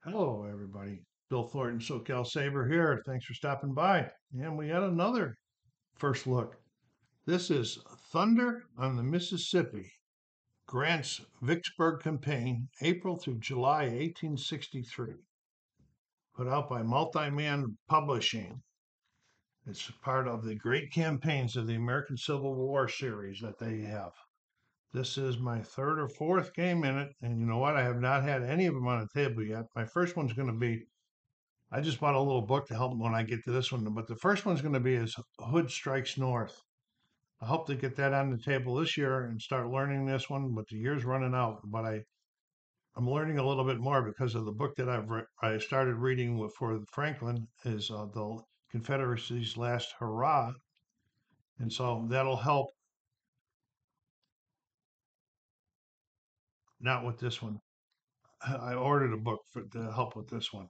Hello, everybody. Bill Thornton, SoCalSabre here. Thanks for stopping by. And we got another first look. This is Thunder on the Mississippi, Grant's Vicksburg Campaign, April through July 1863. Put out by Multi-Man Publishing. It's part of the Great Campaigns of the American Civil War series that they have. This is my third or fourth game in it, and you know what? I have not had any of them on the table yet. My first one's going to be I just bought a little book to help when I get to this one. But the first one's going to be is Hood Strikes North. I hope to get that on the table this year and start learning this one. But the year's running out. But I'm learning a little bit more because of the book that I started reading for Franklin is the Confederacy's Last Hurrah, and so that'll help. Not with this one. I ordered a book to help with this one.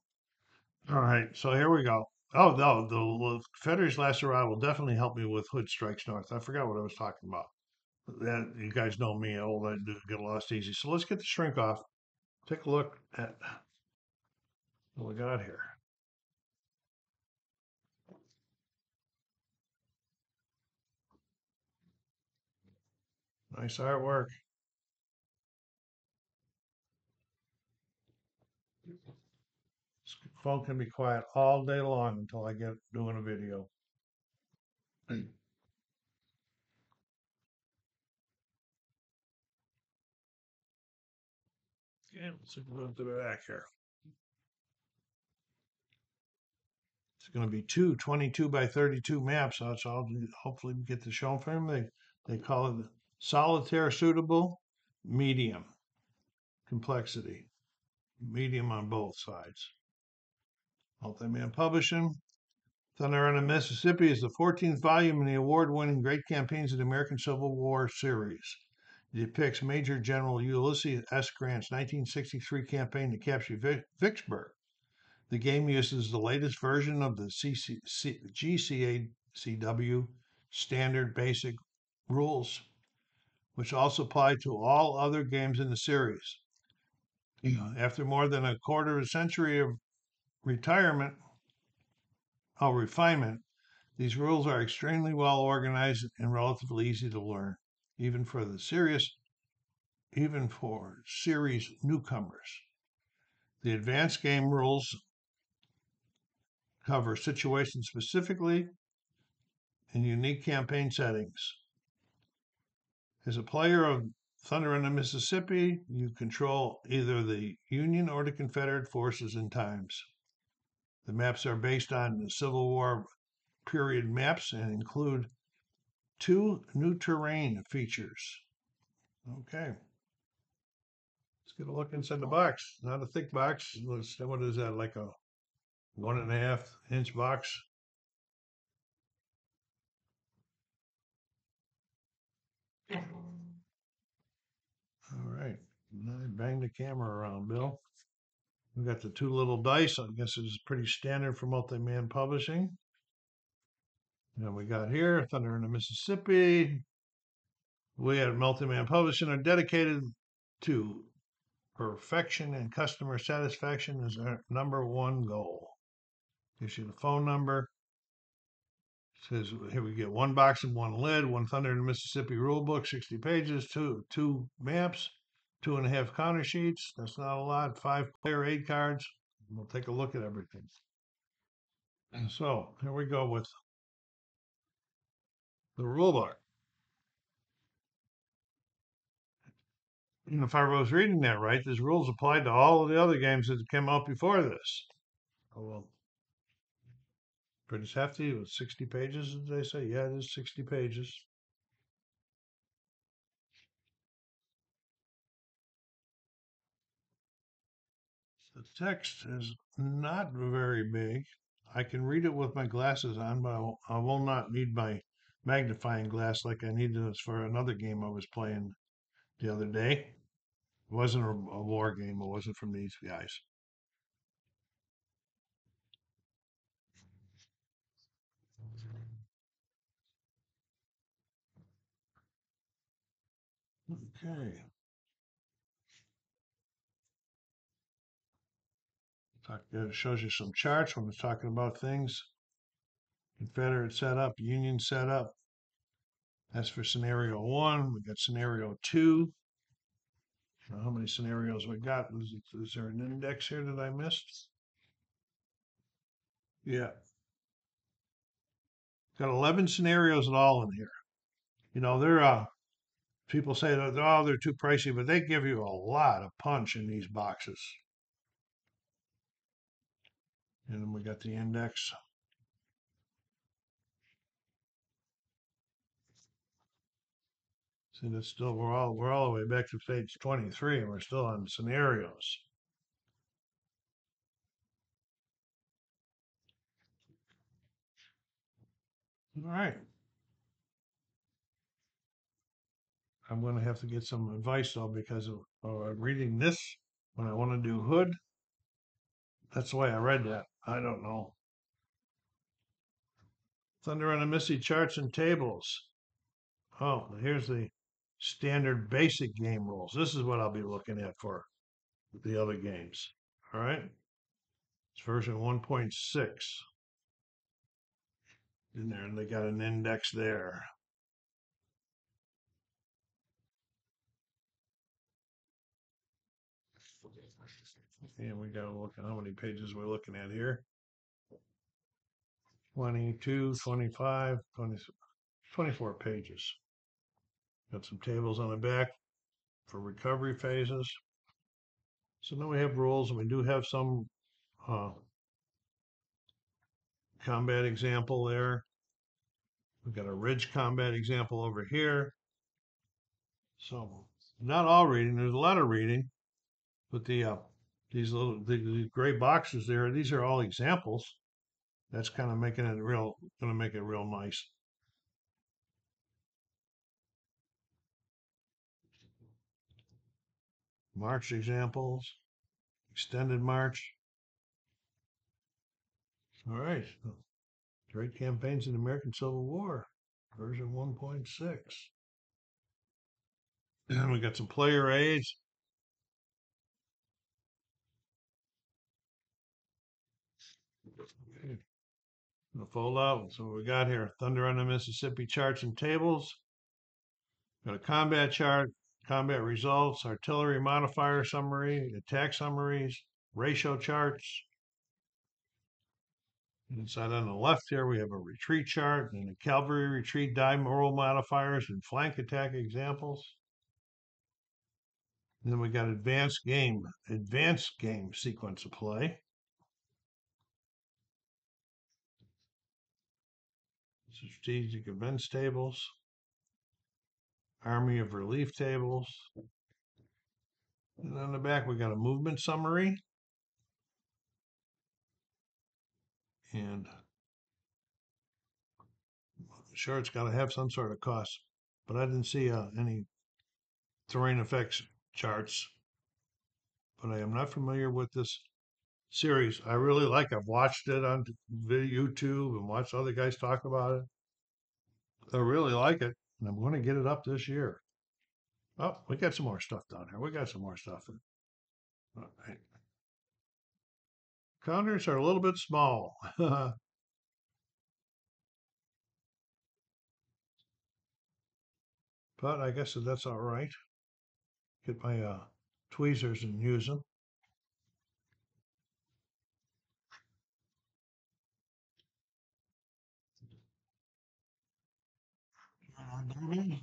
All right, so here we go. Oh no, the Confederacy's Last Hurrah will definitely help me with Hood Strikes North. I forgot what I was talking about. That you guys know me, old I do get lost easy. So let's get the shrink off. Take a look at what we got here. Nice artwork. This phone can be quiet all day long until I get doing a video. Yeah, let's go to the back here. It's going to be two 22 by 32 maps. So I'll hopefully get to show them. They call it solitaire suitable, medium complexity, medium on both sides. Multi-Man Publishing. Thunder on the Mississippi is the 14th volume in the award-winning Great Campaigns of the American Civil War series. It depicts Major General Ulysses S. Grant's 1963 campaign to capture Vicksburg. The game uses the latest version of the GCACW standard basic rules, which also apply to all other games in the series. After more than a quarter of a century of refinement, these rules are extremely well organized and relatively easy to learn, even for series newcomers. The advanced game rules cover situations specifically in unique campaign settings. As a player of Thunder in the Mississippi, you control either the Union or the Confederate forces and times. The maps are based on the Civil War period maps and include 2 new terrain features. Okay. Let's get a look inside the box. Not a thick box. What is that, like a 1.5-inch box? All right. I banged the camera around, Bill. We got the 2 little dice. I guess it's pretty standard for Multi-Man Publishing. And we got here Thunder in the Mississippi. We at Multi-Man Publishing are dedicated to perfection and customer satisfaction is our #1 goal. Gives you the phone number. Says here we get 1 box and 1 lid, 1 Thunder in the Mississippi rule book, 60 pages, two maps, 2.5 counter sheets. That's not a lot. 5 player aid cards. We'll take a look at everything. And so here we go with the rule book. And if I was reading that right, these rules applied to all of the other games that came out before this. Oh well, pretty hefty. It was 60 pages, did they say? Yeah, it is 60 pages. The text is not very big. I can read it with my glasses on, but I will not need my magnifying glass like I needed this for another game I was playing the other day. It wasn't a war game. It wasn't from these guys. Okay. It shows you some charts when it's talking about things. Confederate setup, Union setup. That's for scenario 1. We got scenario 2. How many scenarios we got? Is there an index here that I missed? Yeah. Got 11 scenarios in all in here. They're people say that, oh, they're too pricey, but they give you a lot of punch in these boxes. And then we got the index. See, that's still we're all the way back to page 23, and we're still on scenarios. All right. I'm going to have to get some advice though, because of reading this when I want to do hood. That's the way I read that. I don't know. Thunder on the Missy charts and tables. Oh, here's the standard basic game rules. This is what I'll be looking at for the other games. All right. It's version 1.6 in there, and they got an index there. And we got to look at how many pages we're looking at here. 22, 25, 20, 24 pages. Got some tables on the back for recovery phases. So now we have rules, and we do have some combat example there. We've got a ridge combat example over here. So not all reading. There's a lot of reading, but the gray boxes there. These are all examples. That's kind of making it real. Going to make it real nice. March examples, extended march. All right. Great campaigns in the American Civil War, version 1.6. And we got some player aids. Okay. Gonna fold out. So what we got here, Thunder on the Mississippi charts and tables. Got a combat chart, combat results, artillery modifier summary, attack summaries, ratio charts. Inside on the left here, we have a retreat chart and a cavalry retreat die roll modifiers and flank attack examples. And then we got advanced game sequence of play. Strategic events tables, Army of Relief tables. And on the back, we got a movement summary. And sure, it's got to have some sort of cost, but I didn't see any terrain effects charts. But I am not familiar with this series. I really like. I've watched it on YouTube and watched other guys talk about it. I really like it, and I'm going to get it up this year. Oh, we got some more stuff down here. We got some more stuff. All right. Counters are a little bit small. But I guess that's all right. Get my tweezers and use them.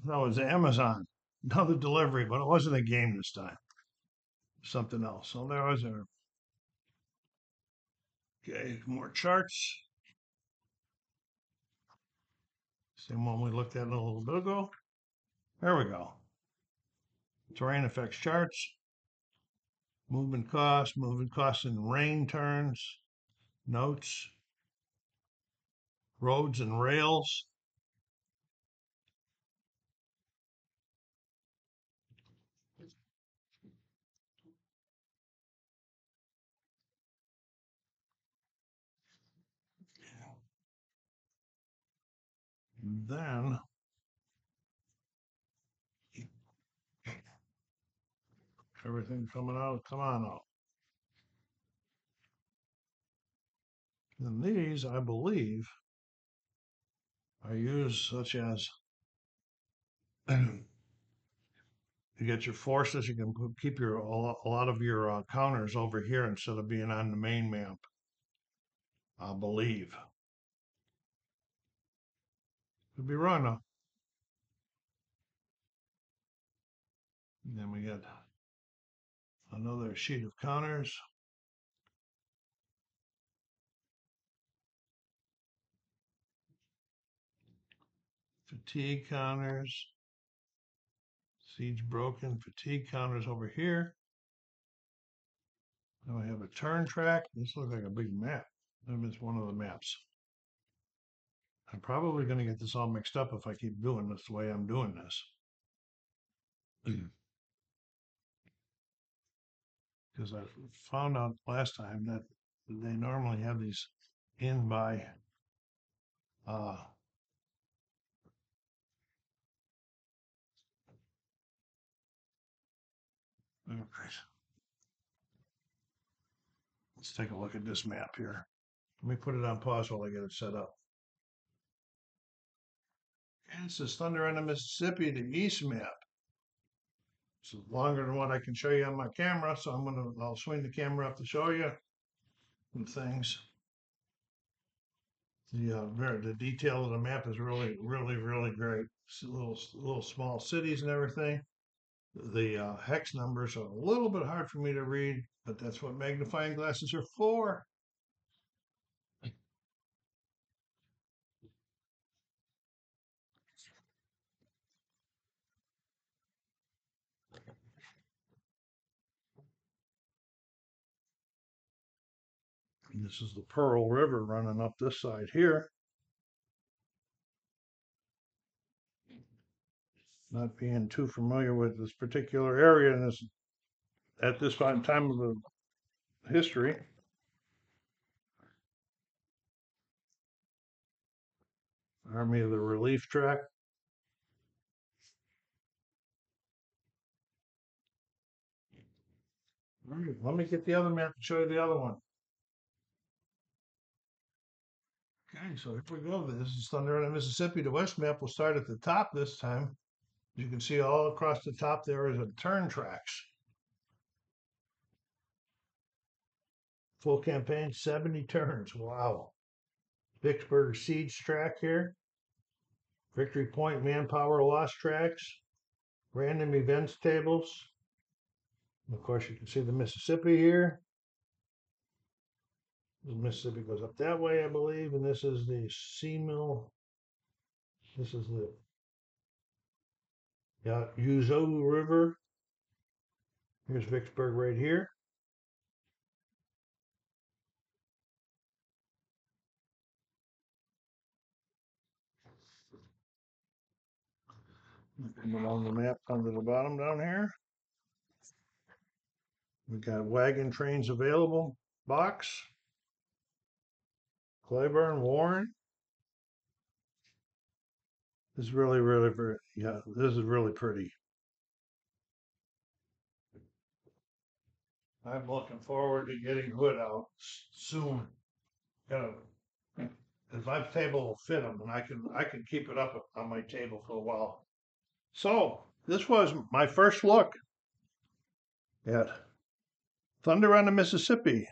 That was Amazon. Another delivery, but it wasn't a game this time. Something else. So there was our okay, more charts. Same one we looked at a little bit ago. There we go. Terrain effects charts. Movement costs in rain turns, notes, roads and rails. Then everything coming out, come on out. And these, I believe, are used such as you get your forces. You can keep a lot of your counters over here instead of being on the main map, I believe. Could be wrong though. And then we got another sheet of counters. Fatigue counters. Siege broken. Fatigue counters over here. Now we have a turn track. This looks like a big map. Maybe it's one of the maps. I'm probably going to get this all mixed up if I keep doing this the way I'm doing this. Because I found out last time that they normally have these in by let's take a look at this map here. Let me put it on pause while I get it set up. And it says Thunder on the Mississippi, the east map. It's longer than what I can show you on my camera, so I'll swing the camera up to show you some things. The detail of the map is really great. It's little small cities and everything. The hex numbers are a little bit hard for me to read, but that's what magnifying glasses are for. And this is the Pearl River running up this side here. Not being too familiar with this particular area in this at this time of the history. Army of the Relief Track. Let me get the other map to show you the other one. Okay, so here we go. This is Thunder on the Mississippi. The west map will start at the top this time. You can see all across the top there is a turn tracks. Full campaign, 70 turns. Wow. Vicksburg siege track here. Victory Point manpower loss tracks. Random events tables. And of course, you can see the Mississippi here. The Mississippi goes up that way, I believe, and this is the sea mill. This is the Uzo River. Here's Vicksburg right here. Come along the map down to the bottom down here. We've got wagon trains available. Box. Clyburn, Warren. This is really very, this is really pretty. I'm looking forward to getting Hood out soon. If my table will fit them, and I can keep it up on my table for a while. So this was my first look at Thunder on the Mississippi,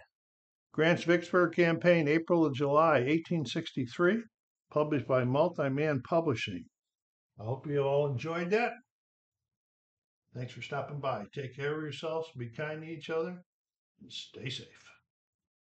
Grant's Vicksburg Campaign, April to July, 1863, published by Multi-Man Publishing. I hope you all enjoyed that. Thanks for stopping by. Take care of yourselves, be kind to each other, and stay safe.